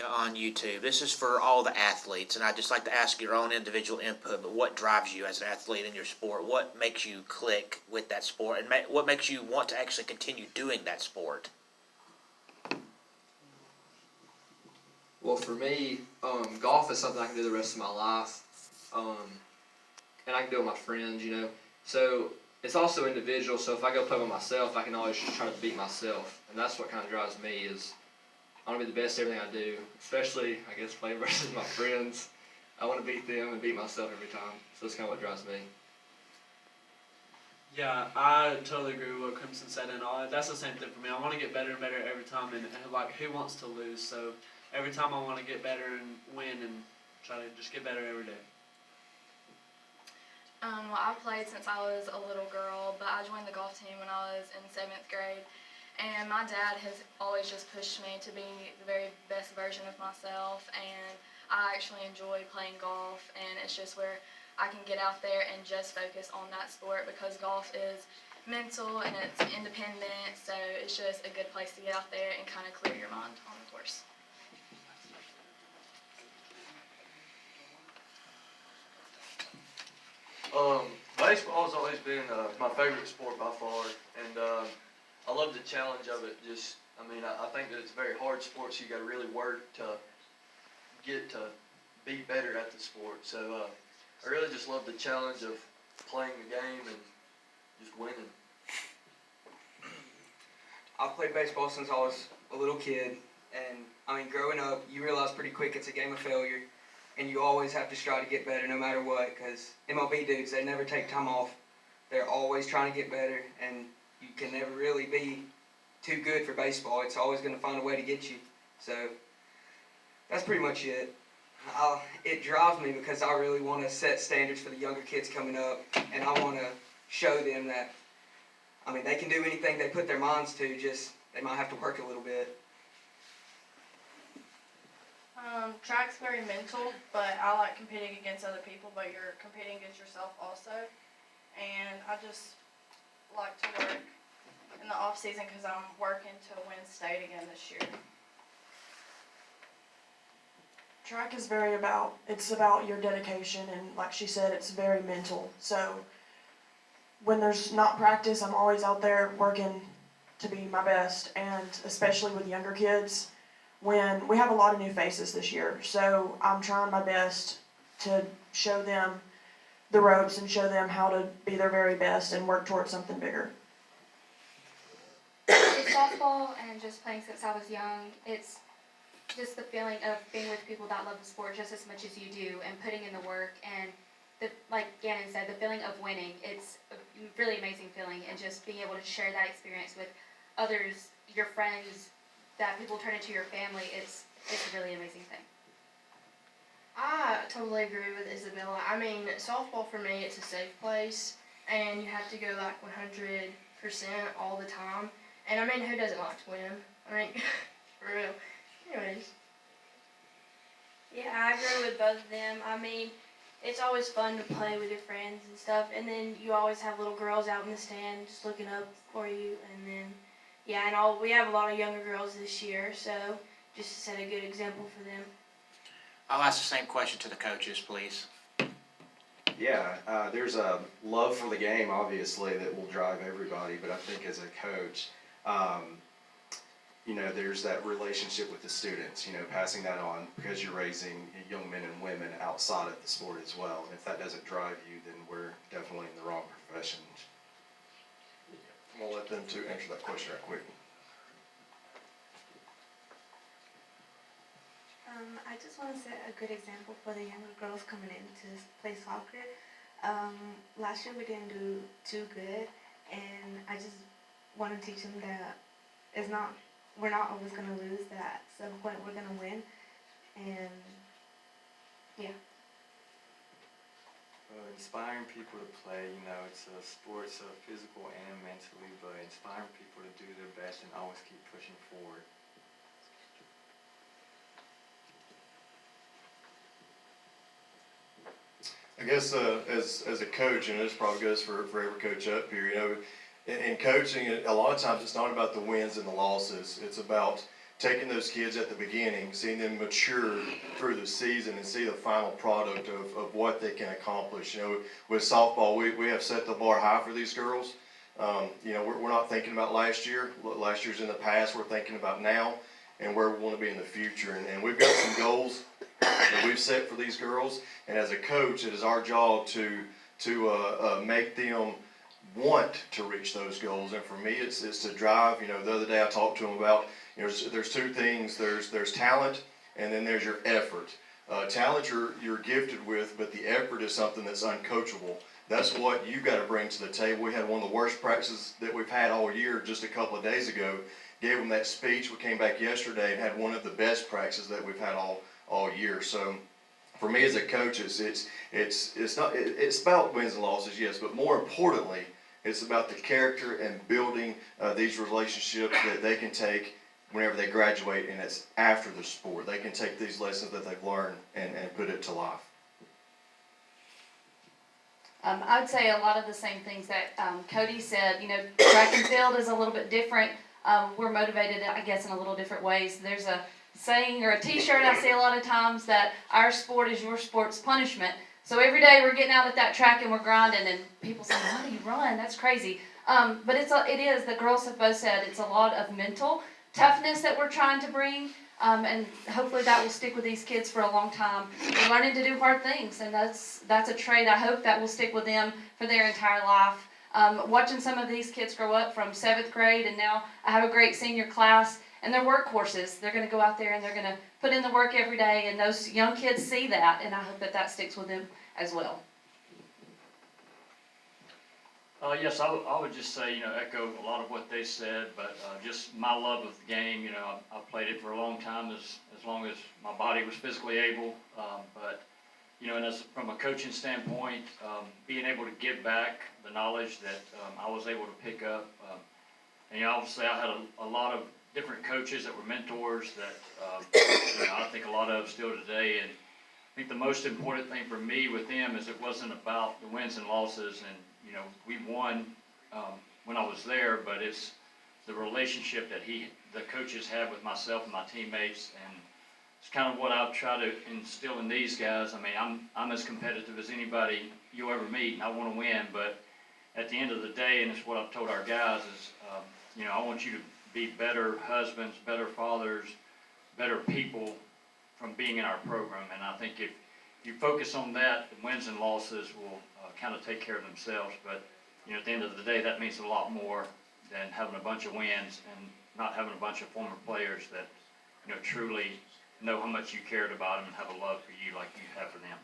on YouTube. This is for all the athletes, and I'd just like to ask your own individual input, but what drives you as an athlete in your sport? What makes you click with that sport, and what makes you want to actually continue doing that sport? Well, for me, golf is something I can do the rest of my life, and I can do it with my friends, So it's also individual, so if I go play by myself, I can always just try to beat myself, and that's what kind of drives me is I want to be the best at everything I do, especially, I guess, playing versus my friends. I want to beat them and beat myself every time, so that's kind of what drives me. Yeah, I totally agree with what Crimson said, and all. That's the same thing for me. I want to get better and better every time, and who wants to lose? So every time I want to get better and win and try to just get better every day. Well, I've played since I was a little girl, but I joined the golf team when I was in 7th grade. And my dad has always just pushed me to be the very best version of myself, and I actually enjoy playing golf, and it's just where I can get out there and just focus on that sport because golf is mental and it's independent, so it's just a good place to get out there and kind of clear your mind on the course. Baseball has always been my favorite sport by far, and I love the challenge of it. I think that it's a very hard sport, so you got to really work to get to be better at the sport. So I really just love the challenge of playing the game and just winning. I've played baseball since I was a little kid, and growing up, you realize pretty quick it's a game of failure. And you always have to strive to get better no matter what, because MLB dudes, they never take time off. They're always trying to get better, and you can never really be too good for baseball. It's always going to find a way to get you. So that's pretty much it. It drives me because I really want to set standards for the younger kids coming up, and I want to show them that, they can do anything they put their minds to, just they might have to work a little bit. Track's very mental, but I like competing against other people, but you're competing against yourself also. And I just like to work in the off season because I'm working to win state again this year. Track is it's about your dedication, and like she said, it's very mental. So when there's not practice, I'm always out there working to be my best, and especially with younger kids, when we have a lot of new faces this year. So I'm trying my best to show them the ropes and show them how to be their very best and work towards something bigger. It's softball, and just playing since I was young, it's just the feeling of being with people that love the sport just as much as you do and putting in the work, and like Gannon said, the feeling of winning. It's a really amazing feeling, and just being able to share that experience with others, your friends, that people turn into your family. It's a really amazing thing. I totally agree with Isabella. Softball for me, it's a safe place, and you have to go 100% all the time. And who doesn't like to win? For real. Anyways. Yeah, I agree with both of them. It's always fun to play with your friends and stuff, and then you always have little girls out in the stand just looking up for you, and then we have a lot of younger girls this year, so just to set a good example for them. I'll ask the same question to the coaches, please. Yeah, there's a love for the game, obviously, that will drive everybody, but I think as a coach, there's that relationship with the students, passing that on because you're raising young men and women outside of the sport as well. And if that doesn't drive you, then we're definitely in the wrong profession. I'm going to let them two answer that question right quick. I just want to set a good example for the younger girls coming in to play soccer. Last year we didn't do too good, and I just want to teach them that we're not always going to lose, that at some point we're going to win, and yeah. Inspiring people to play, it's a sport, so physical and mentally, but inspiring people to do their best and always keep pushing forward. I guess as a coach, and this probably goes for every coach up here, in coaching, a lot of times it's not about the wins and the losses. It's about taking those kids at the beginning, seeing them mature through the season and see the final product of what they can accomplish. You know, with softball, we have set the bar high for these girls. You know, we're not thinking about last year. Last year's in the past. We're thinking about now and where we want to be in the future. And we've got some goals that we've set for these girls. And as a coach, it is our job to make them want to reach those goals. And for me, it's to drive. You know, the other day I talked to them about, you know, there's two things. There's talent, and then there's your effort. Talent you're gifted with, but the effort is something that's uncoachable. That's what you've got to bring to the table. We had one of the worst practices that we've had all year just a couple of days ago. Gave them that speech. We came back yesterday and had one of the best practices that we've had all year. So for me as a coach, it's about wins and losses, yes, but more importantly, it's about the character and building these relationships that they can take whenever they graduate, and it's after the sport. They can take these lessons that they've learned and put it to life. I would say a lot of the same things that Cody said. You know, track and field is a little bit different. We're motivated, I guess, in a little different ways. There's a saying or a t-shirt I see a lot of times that our sport is your sport's punishment. So every day we're getting out at that track and we're grinding, and people say, "How do you run? That's crazy." But it is. The girls have both said it's a lot of mental toughness that we're trying to bring. And hopefully that will stick with these kids for a long time. They're learning to do hard things, and that's a trait I hope that will stick with them for their entire life. Watching some of these kids grow up from 7th grade, and now I have a great senior class, and they're workhorses. They're going to go out there and they're going to put in the work every day, and those young kids see that, and I hope that sticks with them as well. Yes, I would just say, you know, echo a lot of what they said, but just my love of the game. You know, I played it for a long time, as long as my body was physically able. But you know, and as from a coaching standpoint, being able to give back the knowledge that I was able to pick up. And you know, obviously, I had a lot of different coaches that were mentors that you know, I think a lot of still today. And I think the most important thing for me with them is it wasn't about the wins and losses. And you know, we won when I was there, but it's the relationship that the coaches have with myself and my teammates, and it's kind of what I've tried to instill in these guys. I mean, I'm as competitive as anybody you'll ever meet, and I want to win. But at the end of the day, and it's what I've told our guys is, you know, I want you to be better husbands, better fathers, better people from being in our program. And I think if you focus on that, the wins and losses will kind of take care of themselves. But you know, at the end of the day, that means a lot more than having a bunch of wins and not having a bunch of former players that, you know, truly know how much you cared about them and have a love for you like you have for them.